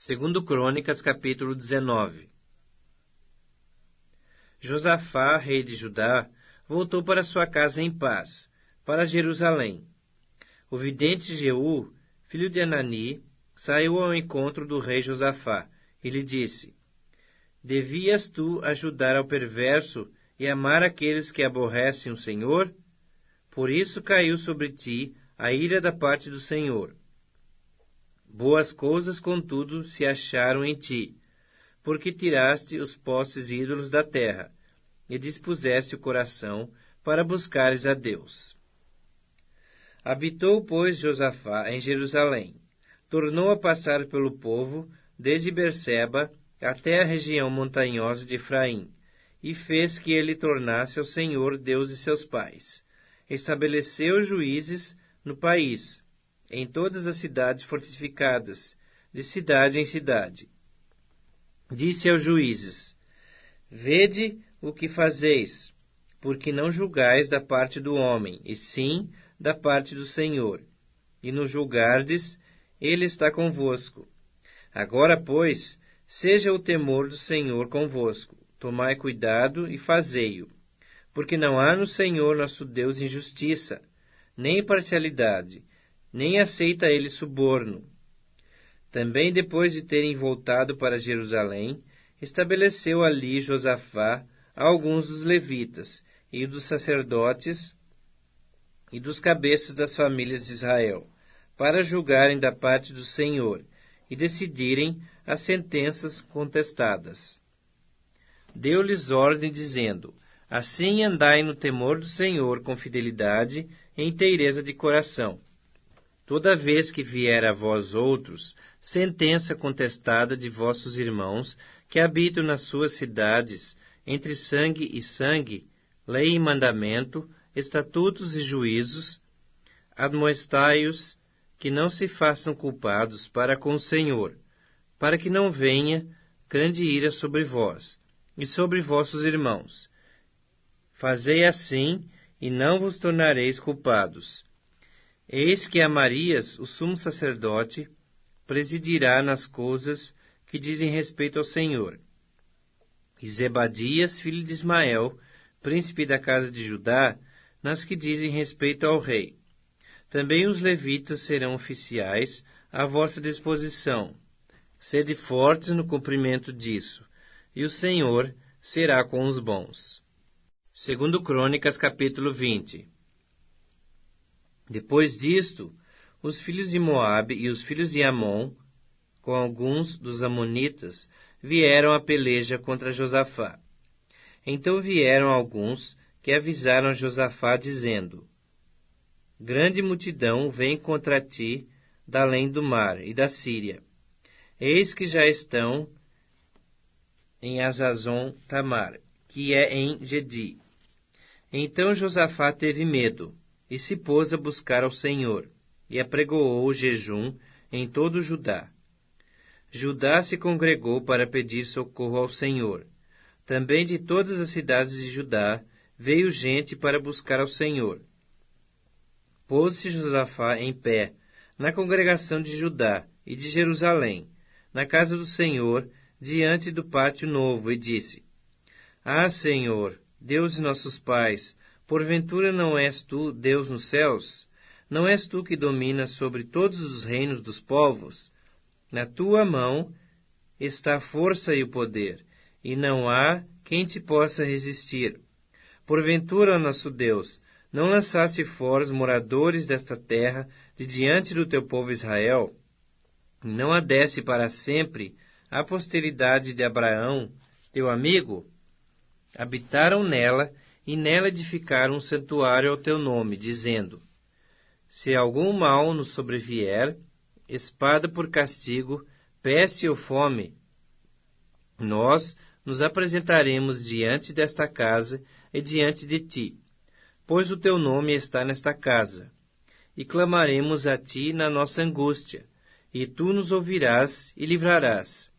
Segundo Crônicas, capítulo 19. Josafá, rei de Judá, voltou para sua casa em paz, para Jerusalém. O vidente Jeú, filho de Anani, saiu ao encontro do rei Josafá e lhe disse: Devias tu ajudar ao perverso e amar aqueles que aborrecem o Senhor? Por isso caiu sobre ti a ira da parte do Senhor. Boas coisas, contudo, se acharam em ti, porque tiraste os postes ídolos da terra, e dispuseste o coração para buscares a Deus. Habitou, pois, Josafá em Jerusalém. Tornou a passar pelo povo, desde Berseba até a região montanhosa de Efraim, e fez que ele tornasse ao Senhor, Deus de seus pais. Estabeleceu juízes no país, em todas as cidades fortificadas, de cidade em cidade. Disse aos juízes: Vede o que fazeis, porque não julgais da parte do homem, e sim da parte do Senhor. E no julgardes, ele está convosco. Agora, pois, seja o temor do Senhor convosco. Tomai cuidado e fazei-o, porque não há no Senhor nosso Deus injustiça, nem parcialidade, nem aceita ele suborno. Também depois de terem voltado para Jerusalém, estabeleceu ali Josafá alguns dos levitas e dos sacerdotes e dos cabeças das famílias de Israel, para julgarem da parte do Senhor e decidirem as sentenças contestadas. Deu-lhes ordem, dizendo: Assim andai no temor do Senhor com fidelidade e inteireza de coração. Toda vez que vier a vós outros sentença contestada de vossos irmãos que habitam nas suas cidades, entre sangue e sangue, lei e mandamento, estatutos e juízos, admoestai-os que não se façam culpados para com o Senhor, para que não venha grande ira sobre vós e sobre vossos irmãos. Fazei assim, e não vos tornareis culpados. Eis que Amarias, o sumo sacerdote, presidirá nas coisas que dizem respeito ao Senhor. E Zebadias, filho de Ismael, príncipe da casa de Judá, nas que dizem respeito ao rei. Também os levitas serão oficiais à vossa disposição. Sede fortes no cumprimento disso, e o Senhor será com os bons. Segundo Crônicas, capítulo 20. Depois disto, os filhos de Moabe e os filhos de Amon, com alguns dos amonitas, vieram à peleja contra Josafá. Então vieram alguns que avisaram a Josafá, dizendo: Grande multidão vem contra ti da além do mar e da Síria. Eis que já estão em Hazazon Tamar, que é em Gedi. Então Josafá teve medo, e se pôs a buscar ao Senhor, e apregoou o jejum em todo o Judá. Judá se congregou para pedir socorro ao Senhor. Também de todas as cidades de Judá veio gente para buscar ao Senhor. Pôs-se Josafá em pé, na congregação de Judá e de Jerusalém, na casa do Senhor, diante do pátio novo, e disse: Ah, Senhor, Deus de nossos pais, porventura não és tu Deus nos céus? Não és tu que dominas sobre todos os reinos dos povos? Na tua mão está a força e o poder, e não há quem te possa resistir. Porventura, ó nosso Deus, não lançaste fora os moradores desta terra de diante do teu povo Israel? Não a desse para sempre a posteridade de Abraão, teu amigo? Habitaram nela, e nela edificaram um santuário ao teu nome, dizendo: Se algum mal nos sobrevier, espada por castigo, peste ou fome, nós nos apresentaremos diante desta casa e diante de ti, pois o teu nome está nesta casa, e clamaremos a ti na nossa angústia, e tu nos ouvirás e livrarás.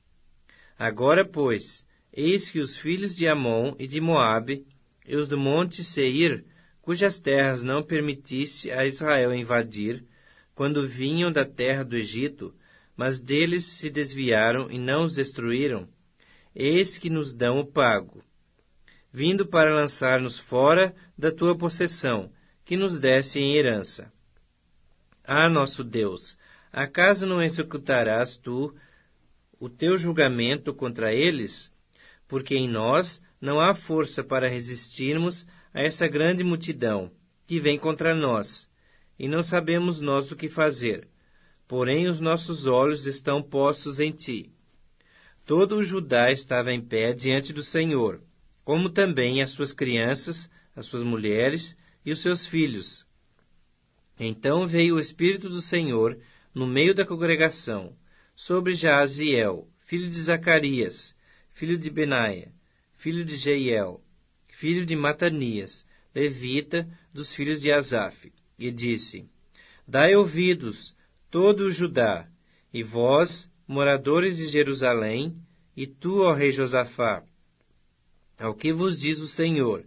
Agora, pois, eis que os filhos de Amon e de Moabe, e os do monte Seir, cujas terras não permitiste a Israel invadir, quando vinham da terra do Egito, mas deles se desviaram e não os destruíram, eis que nos dão o pago, vindo para lançar-nos fora da tua possessão, que nos deste em herança. Ah, nosso Deus, acaso não executarás tu o teu julgamento contra eles? Porque em nós não há força para resistirmos a essa grande multidão que vem contra nós, e não sabemos nós o que fazer. Porém, os nossos olhos estão postos em ti. Todo o Judá estava em pé diante do Senhor, como também as suas crianças, as suas mulheres e os seus filhos. Então veio o Espírito do Senhor no meio da congregação, sobre Jaaziel, filho de Zacarias, filho de Benaia, filho de Jeiel, filho de Matanias, levita dos filhos de Asaf, e disse: Dai ouvidos, todo o Judá, e vós, moradores de Jerusalém, e tu, ó rei Josafá, ao que vos diz o Senhor: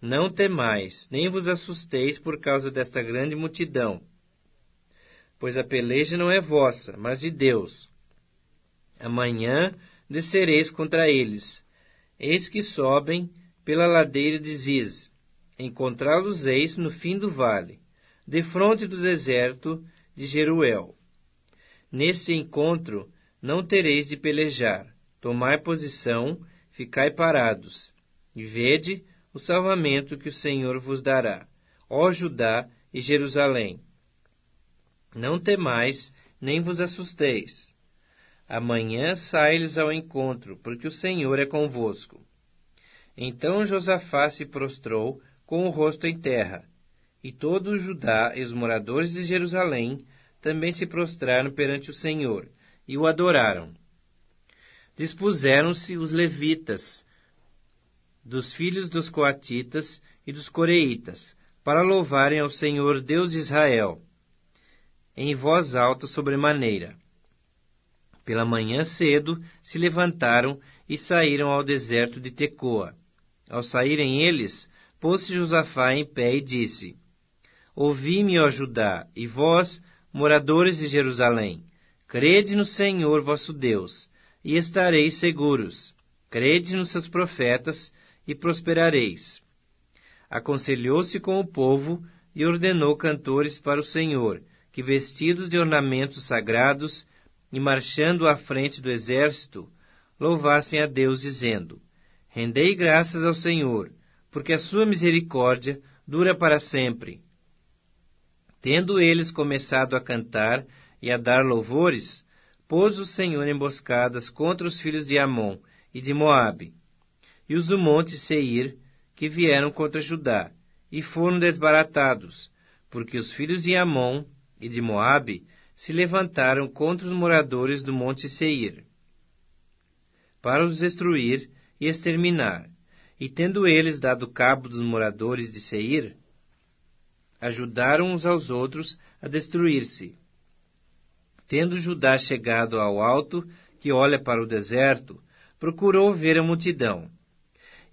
não temais, nem vos assusteis por causa desta grande multidão, pois a peleja não é vossa, mas de Deus. Amanhã descereis contra eles. Eis que sobem pela ladeira de Ziz. Encontrá-los-eis no fim do vale, defronte do deserto de Jeruel. Nesse encontro não tereis de pelejar. Tomai posição, ficai parados, e vede o salvamento que o Senhor vos dará, ó Judá e Jerusalém. Não temais, nem vos assusteis. Amanhã sai-lhes ao encontro, porque o Senhor é convosco. Então Josafá se prostrou com o rosto em terra, e todo o Judá e os moradores de Jerusalém também se prostraram perante o Senhor, e o adoraram. Dispuseram-se os levitas, dos filhos dos coatitas e dos coreitas, para louvarem ao Senhor Deus de Israel, em voz alta sobremaneira. Pela manhã cedo se levantaram e saíram ao deserto de Tecoa. Ao saírem eles, pôs-se Josafá em pé e disse: Ouvi-me, ó Judá, e vós, moradores de Jerusalém, crede no Senhor vosso Deus, e estareis seguros. Crede nos seus profetas, e prosperareis. Aconselhou-se com o povo e ordenou cantores para o Senhor, que vestidos de ornamentos sagrados e marchando à frente do exército, louvassem a Deus, dizendo: Rendei graças ao Senhor, porque a sua misericórdia dura para sempre. Tendo eles começado a cantar e a dar louvores, pôs o Senhor emboscadas contra os filhos de Amon e de Moabe, e os do monte Seir, que vieram contra Judá, e foram desbaratados, porque os filhos de Amon e de Moabe se levantaram contra os moradores do monte Seir, para os destruir e exterminar. E tendo eles dado cabo dos moradores de Seir, ajudaram uns aos outros a destruir-se. Tendo Judá chegado ao alto, que olha para o deserto, procurou ver a multidão.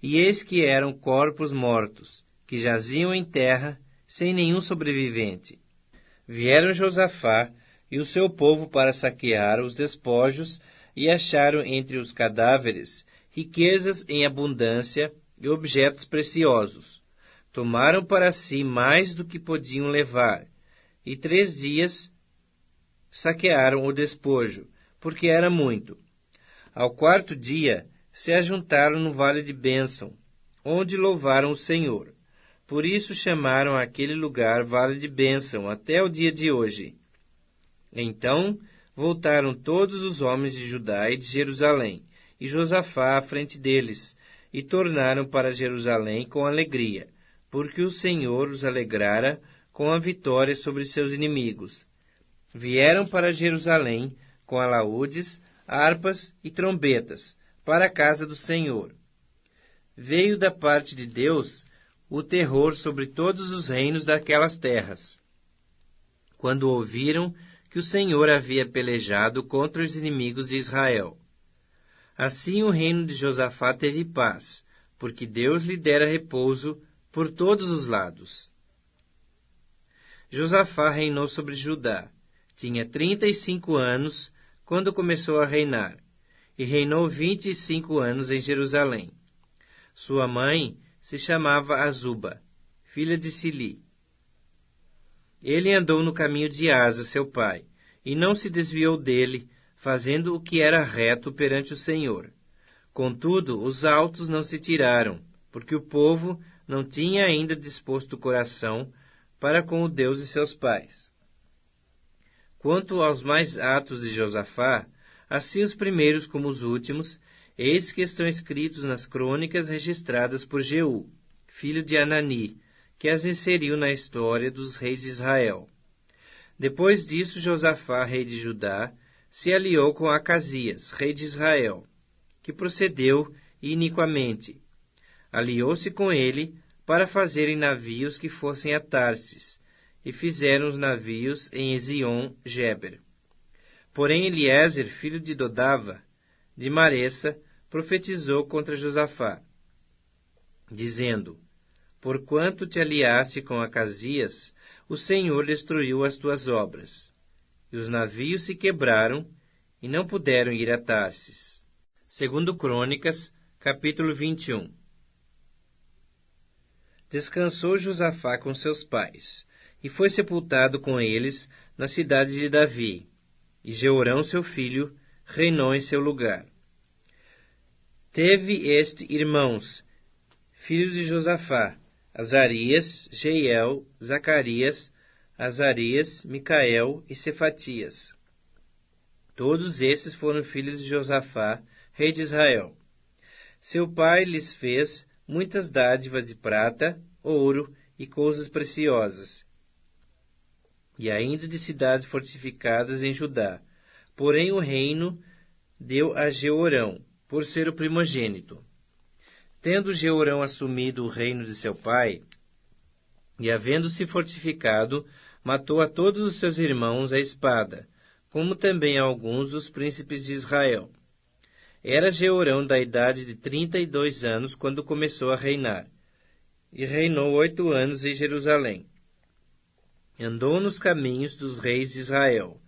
E eis que eram corpos mortos, que jaziam em terra, sem nenhum sobrevivente. Vieram Josafá e o seu povo para saquear os despojos, e acharam entre os cadáveres riquezas em abundância e objetos preciosos. Tomaram para si mais do que podiam levar, e 3 dias saquearam o despojo, porque era muito. Ao 4º dia, se ajuntaram no vale de Bênção, onde louvaram o Senhor. Por isso chamaram aquele lugar Vale de Bênção até o dia de hoje. Então voltaram todos os homens de Judá e de Jerusalém, e Josafá à frente deles, e tornaram para Jerusalém com alegria, porque o Senhor os alegrara com a vitória sobre seus inimigos. Vieram para Jerusalém com alaúdes, harpas e trombetas, para a casa do Senhor. Veio da parte de Deus o terror sobre todos os reinos daquelas terras, quando ouviram que o Senhor havia pelejado contra os inimigos de Israel. Assim o reino de Josafá teve paz, porque Deus lhe dera repouso por todos os lados. Josafá reinou sobre Judá. Tinha 35 anos quando começou a reinar, e reinou 25 anos em Jerusalém. Sua mãe se chamava Azuba, filha de Sili. Ele andou no caminho de Asa, seu pai, e não se desviou dele, fazendo o que era reto perante o Senhor. Contudo, os altos não se tiraram, porque o povo não tinha ainda disposto o coração para com o Deus de seus pais. Quanto aos mais atos de Josafá, assim os primeiros como os últimos, eis que estão escritos nas crônicas registradas por Jeú, filho de Anani, que as inseriu na história dos reis de Israel. Depois disso, Josafá, rei de Judá, se aliou com Acasias, rei de Israel, que procedeu iniquamente. Aliou-se com ele para fazerem navios que fossem a Tarsis, e fizeram os navios em Ezion-Geber. Porém Eliezer, filho de Dodava, de Maressa, profetizou contra Josafá, dizendo: Porquanto te aliaste com Acasias, o Senhor destruiu as tuas obras. E os navios se quebraram, e não puderam ir a Tarsis. Segundo Crônicas, capítulo 21. Descansou Josafá com seus pais, e foi sepultado com eles na cidade de Davi. E Jeorão, seu filho, reinou em seu lugar. Teve este irmãos, filhos de Josafá: Azarias, Jeiel, Zacarias, Azarias, Micael e Cefatias. Todos esses foram filhos de Josafá, rei de Israel. Seu pai lhes fez muitas dádivas de prata, ouro e coisas preciosas, e ainda de cidades fortificadas em Judá. Porém o reino deu a Jeorão, por ser o primogênito. Tendo Jeorão assumido o reino de seu pai, e havendo-se fortificado, matou a todos os seus irmãos à espada, como também a alguns dos príncipes de Israel. Era Jeorão da idade de 32 anos quando começou a reinar, e reinou 8 anos em Jerusalém. Andou nos caminhos dos reis de Israel,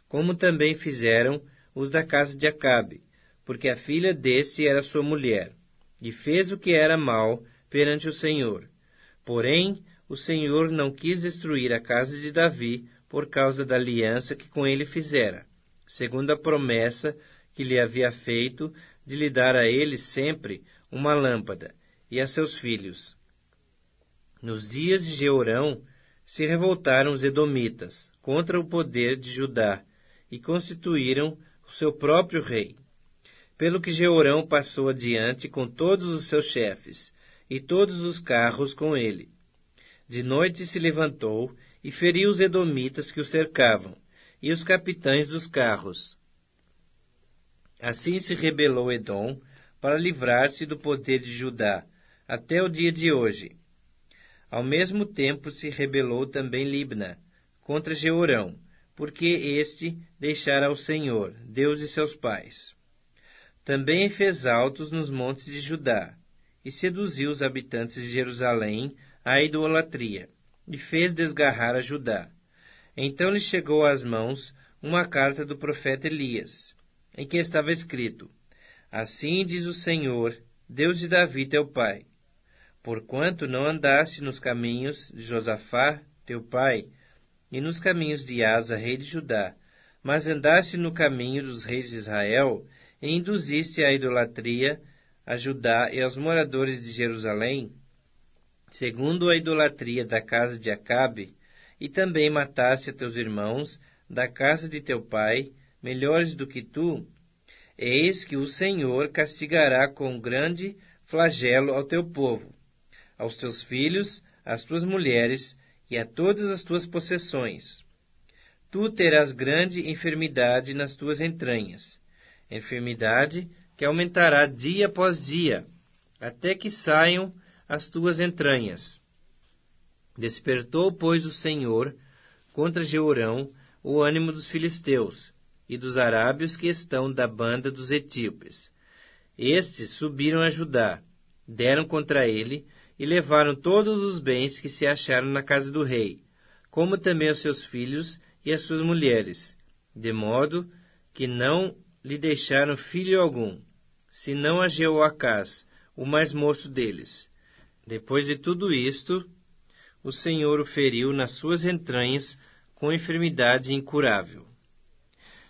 como também fizeram os da casa de Acabe, porque a filha desse era sua mulher, e fez o que era mal perante o Senhor. Porém, o Senhor não quis destruir a casa de Davi por causa da aliança que com ele fizera, segundo a promessa que lhe havia feito de lhe dar a ele sempre uma lâmpada, e a seus filhos. Nos dias de Jeorão se revoltaram os edomitas contra o poder de Judá, e constituíram o seu próprio rei. Pelo que Jeorão passou adiante com todos os seus chefes, e todos os carros com ele. De noite se levantou e feriu os edomitas que o cercavam, e os capitães dos carros. Assim se rebelou Edom para livrar-se do poder de Judá, até o dia de hoje. Ao mesmo tempo se rebelou também Libna contra Jeorão, porque este deixara ao Senhor, Deus de seus pais. Também fez altos nos montes de Judá, e seduziu os habitantes de Jerusalém à idolatria, e fez desgarrar a Judá. Então lhe chegou às mãos uma carta do profeta Elias, em que estava escrito: Assim diz o Senhor, Deus de Davi teu pai: Porquanto não andaste nos caminhos de Josafá teu pai, e nos caminhos de Asa, rei de Judá, mas andaste no caminho dos reis de Israel, e induziste à idolatria a Judá e aos moradores de Jerusalém, segundo a idolatria da casa de Acabe, e também mataste a teus irmãos da casa de teu pai, melhores do que tu, eis que o Senhor castigará com grande flagelo ao teu povo, aos teus filhos, às tuas mulheres e a todas as tuas possessões. Tu terás grande enfermidade nas tuas entranhas, enfermidade que aumentará dia após dia, até que saiam as tuas entranhas. Despertou, pois, o Senhor contra Jeorão o ânimo dos filisteus e dos arábios que estão da banda dos etíopes. Estes subiram a Judá, deram contra ele e levaram todos os bens que se acharam na casa do rei, como também os seus filhos e as suas mulheres, de modo que não lhe deixaram filho algum, senão a Jeoacás, o mais moço deles. Depois de tudo isto, o Senhor o feriu nas suas entranhas com enfermidade incurável.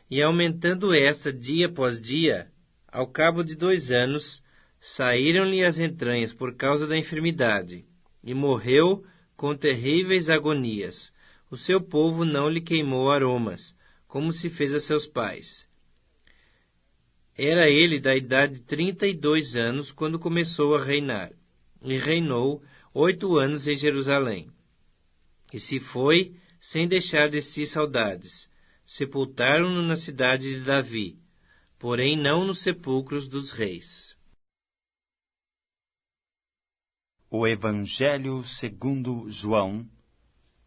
E aumentando esta dia após dia, ao cabo de 2 anos, saíram-lhe as entranhas por causa da enfermidade, e morreu com terríveis agonias. O seu povo não lhe queimou aromas, como se fez a seus pais. Era ele da idade de 32 anos quando começou a reinar, e reinou 8 anos em Jerusalém. E se foi, sem deixar de si saudades. Sepultaram-no na cidade de Davi, porém não nos sepulcros dos reis. O Evangelho segundo João,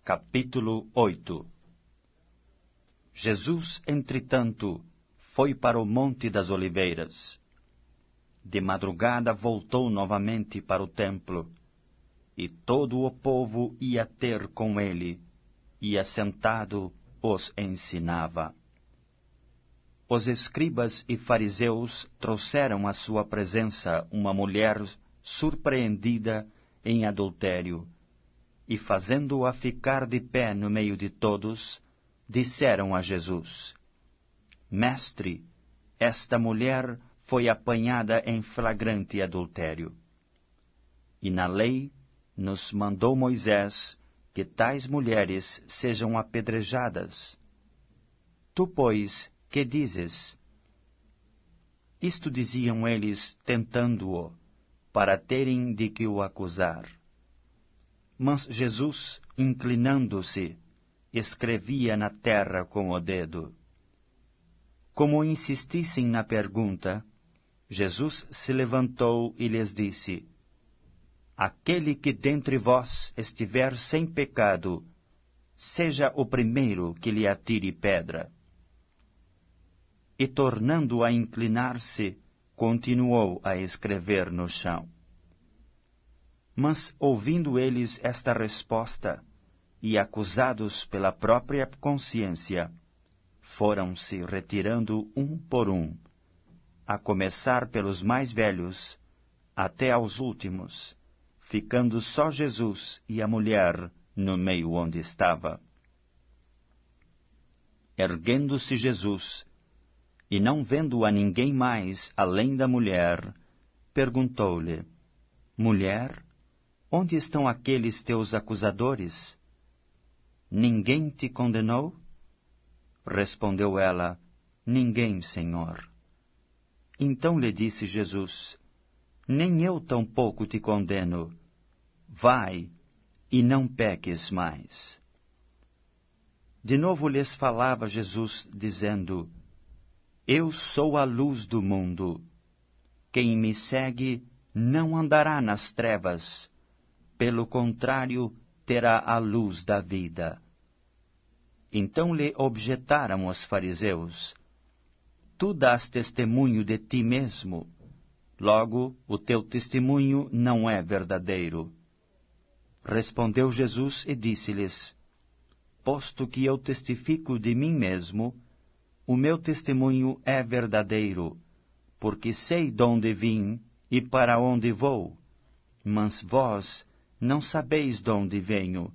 capítulo 8. Jesus, entretanto, foi para o Monte das Oliveiras. De madrugada voltou novamente para o templo, e todo o povo ia ter com ele, e assentado os ensinava. Os escribas e fariseus trouxeram à sua presença uma mulher surpreendida em adultério, e fazendo-a ficar de pé no meio de todos, disseram a Jesus: Mestre, esta mulher foi apanhada em flagrante adultério. E na lei nos mandou Moisés que tais mulheres sejam apedrejadas. Tu, pois, que dizes? Isto diziam eles, tentando-o, para terem de que o acusar. Mas Jesus, inclinando-se, escrevia na terra com o dedo. Como insistissem na pergunta, Jesus se levantou e lhes disse: Aquele que dentre vós estiver sem pecado, seja o primeiro que lhe atire pedra. E tornando a inclinar-se, continuou a escrever no chão. Mas, ouvindo eles esta resposta, e acusados pela própria consciência, foram-se retirando um por um, a começar pelos mais velhos, até aos últimos, ficando só Jesus e a mulher no meio onde estava. Erguendo-se Jesus, e não vendo a ninguém mais além da mulher, perguntou-lhe: Mulher, onde estão aqueles teus acusadores? Ninguém te condenou? Respondeu ela: Ninguém, Senhor. Então lhe disse Jesus: Nem eu tampouco te condeno. Vai, e não peques mais. De novo lhes falava Jesus, dizendo: Eu sou a luz do mundo. Quem me segue não andará nas trevas. Pelo contrário, terá a luz da vida. Então lhe objetaram os fariseus: Tu dás testemunho de ti mesmo. Logo, o teu testemunho não é verdadeiro. Respondeu Jesus e disse-lhes: Posto que eu testifico de mim mesmo, o meu testemunho é verdadeiro, porque sei de onde vim e para onde vou. Mas vós não sabeis de onde venho,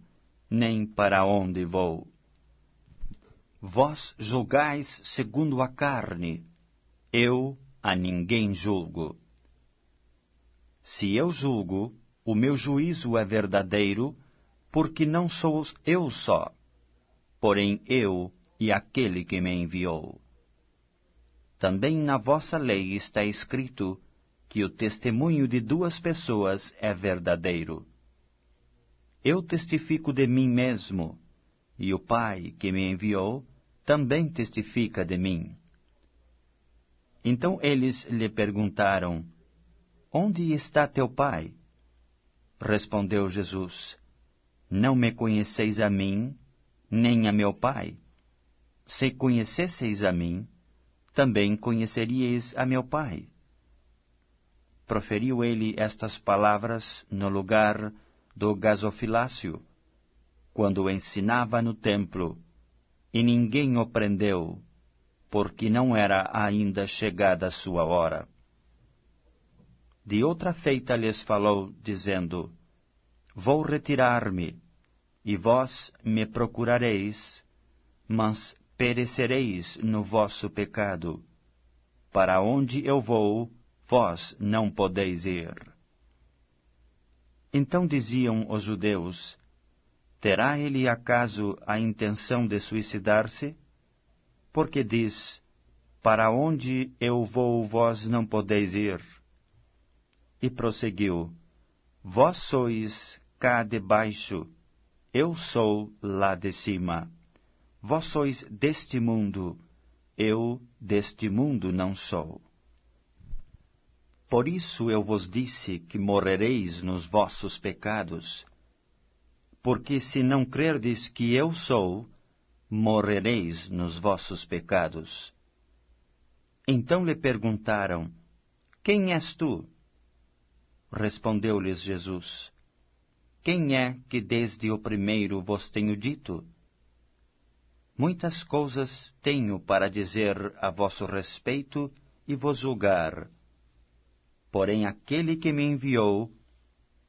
nem para onde vou. Vós julgais segundo a carne, eu a ninguém julgo. Se eu julgo, o meu juízo é verdadeiro, porque não sou eu só, porém eu e aquele que me enviou. Também na vossa lei está escrito que o testemunho de 2 pessoas é verdadeiro. Eu testifico de mim mesmo, e o Pai que me enviou também testifica de mim. Então eles lhe perguntaram: Onde está teu Pai? Respondeu Jesus: Não me conheceis a mim, nem a meu Pai. Se conhecesseis a mim, também conheceríeis a meu Pai. Proferiu ele estas palavras no lugar do gasofilácio, quando ensinava no templo, e ninguém o prendeu, porque não era ainda chegada a sua hora. De outra feita lhes falou, dizendo: Vou retirar-me, e vós me procurareis, mas perecereis no vosso pecado. Para onde eu vou, vós não podeis ir. Então diziam os judeus: Terá ele acaso a intenção de suicidar-se? Porque diz: Para onde eu vou, vós não podeis ir. E prosseguiu: Vós sois cá de baixo, eu sou lá de cima. Vós sois deste mundo, eu deste mundo não sou. Por isso eu vos disse que morrereis nos vossos pecados. Porque se não crerdes que eu sou, morrereis nos vossos pecados. Então lhe perguntaram: Quem és tu? Respondeu-lhes Jesus: Quem é que desde o primeiro vos tenho dito? Muitas coisas tenho para dizer a vosso respeito e vos julgar. Porém aquele que me enviou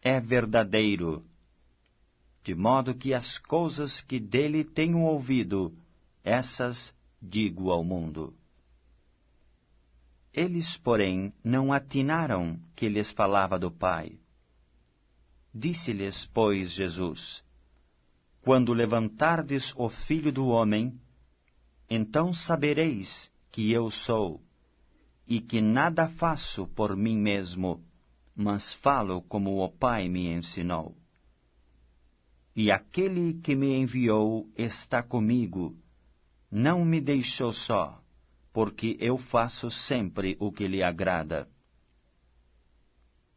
é verdadeiro, de modo que as coisas que dele tenho ouvido, essas digo ao mundo. Eles, porém, não atinaram que lhes falava do Pai. Disse-lhes, pois, Jesus: Quando levantardes o Filho do Homem, então sabereis que eu sou, e que nada faço por mim mesmo, mas falo como o Pai me ensinou. E aquele que me enviou está comigo, não me deixou só, porque eu faço sempre o que lhe agrada.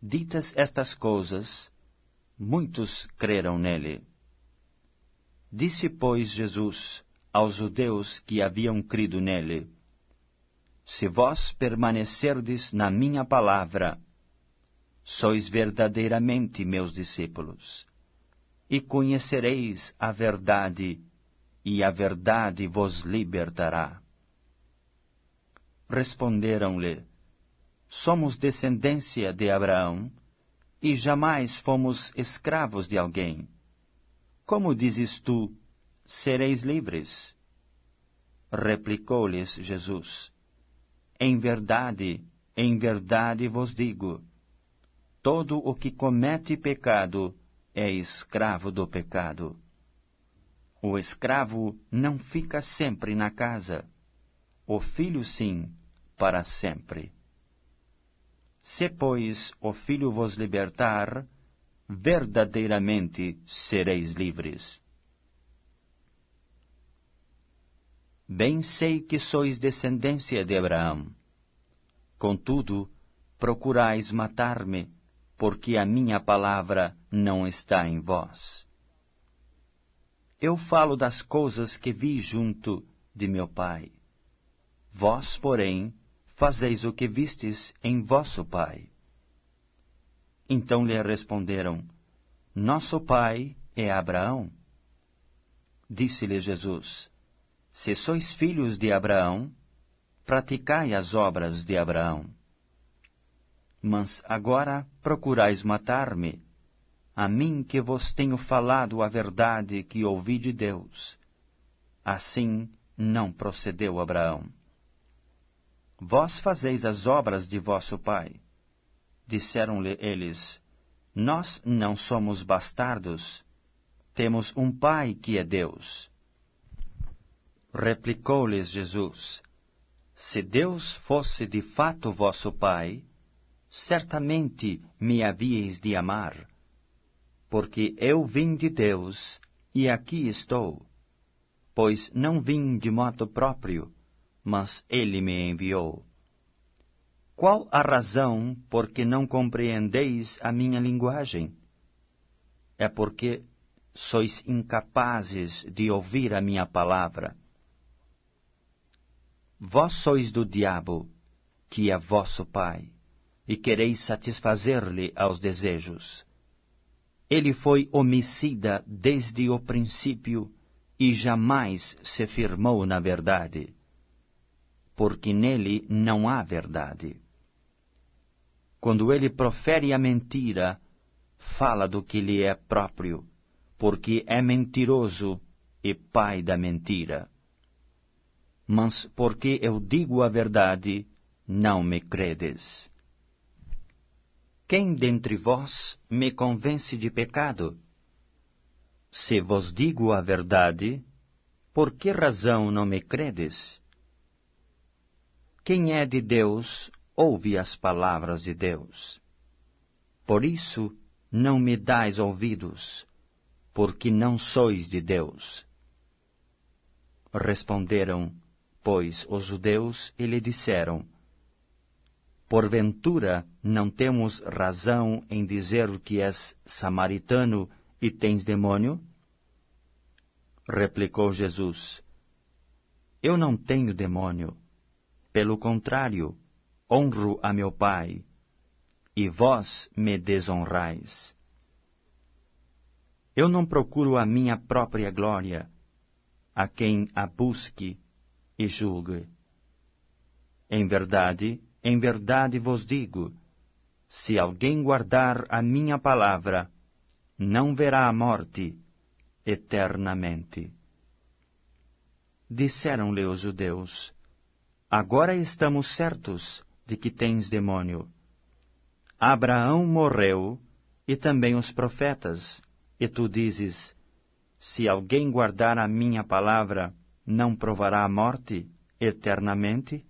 Ditas estas coisas, muitos creram nele. Disse, pois, Jesus aos judeus que haviam crido nele: Se vós permanecerdes na minha palavra, sois verdadeiramente meus discípulos, e conhecereis a verdade, e a verdade vos libertará. Responderam-lhe: Somos descendência de Abraão, e jamais fomos escravos de alguém. Como dizes tu, sereis livres? Replicou-lhes Jesus: em verdade vos digo, todo o que comete pecado é escravo do pecado. O escravo não fica sempre na casa, o filho sim, para sempre. Se, pois, o Filho vos libertar, verdadeiramente sereis livres. Bem sei que sois descendência de Abraão. Contudo, procurais matar-me, porque a minha palavra não está em vós. Eu falo das coisas que vi junto de meu Pai. Vós, porém, fazeis o que vistes em vosso pai. Então lhe responderam: Nosso pai é Abraão. Disse-lhe Jesus: Se sois filhos de Abraão, praticai as obras de Abraão. Mas agora procurais matar-me, a mim que vos tenho falado a verdade que ouvi de Deus. Assim não procedeu Abraão. Vós fazeis as obras de vosso pai. Disseram-lhe eles: Nós não somos bastardos, temos um pai que é Deus. Replicou-lhes Jesus: Se Deus fosse de fato vosso pai, certamente me havíeis de amar, porque eu vim de Deus e aqui estou, pois não vim de modo próprio, mas ele me enviou. Qual a razão por que não compreendeis a minha linguagem? É porque sois incapazes de ouvir a minha palavra. Vós sois do diabo, que é vosso pai, e quereis satisfazer-lhe aos desejos. Ele foi homicida desde o princípio e jamais se firmou na verdade, porque nele não há verdade. Quando ele profere a mentira, fala do que lhe é próprio, porque é mentiroso e pai da mentira. Mas porque eu digo a verdade, não me credes. Quem dentre vós me convence de pecado? Se vos digo a verdade, por que razão não me credes? Quem é de Deus, ouve as palavras de Deus. Por isso, não me dais ouvidos, porque não sois de Deus. Responderam, pois, os judeus e lhe disseram: Porventura não temos razão em dizer que és samaritano e tens demônio? Replicou Jesus: Eu não tenho demônio. Pelo contrário, honro a meu Pai, e vós me desonrais. Eu não procuro a minha própria glória, a quem a busque e julgue. Em verdade vos digo, se alguém guardar a minha palavra, não verá a morte eternamente. Disseram-lhe os judeus: Agora estamos certos de que tens demônio. Abraão morreu, e também os profetas, e tu dizes: Se alguém guardar a minha palavra, não provará a morte eternamente?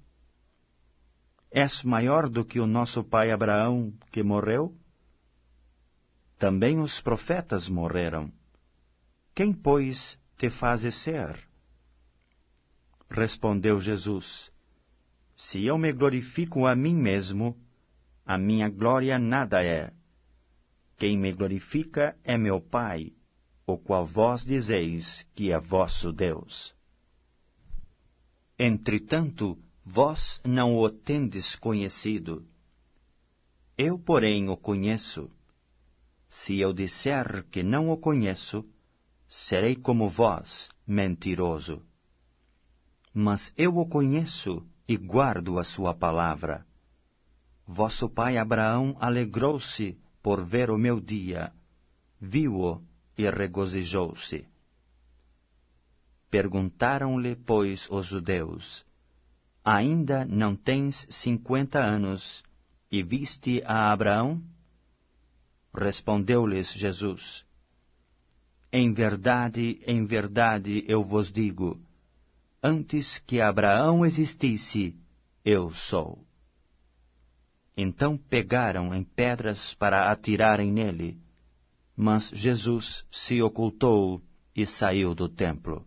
És maior do que o nosso pai Abraão, que morreu? Também os profetas morreram. Quem, pois, te fazes ser? Respondeu Jesus: Se eu me glorifico a mim mesmo, a minha glória nada é. Quem me glorifica é meu Pai, o qual vós dizeis que é vosso Deus. Entretanto, vós não o tendes conhecido. Eu, porém, o conheço. Se eu disser que não o conheço, serei como vós, mentiroso. Mas eu o conheço e guardo a sua palavra. Vosso pai Abraão alegrou-se por ver o meu dia, viu-o e regozijou-se. Perguntaram-lhe, pois, os judeus: Ainda não tens 50 anos, e viste a Abraão? Respondeu-lhes Jesus: em verdade, eu vos digo, antes que Abraão existisse, eu sou. Então pegaram em pedras para atirarem nele, mas Jesus se ocultou e saiu do templo.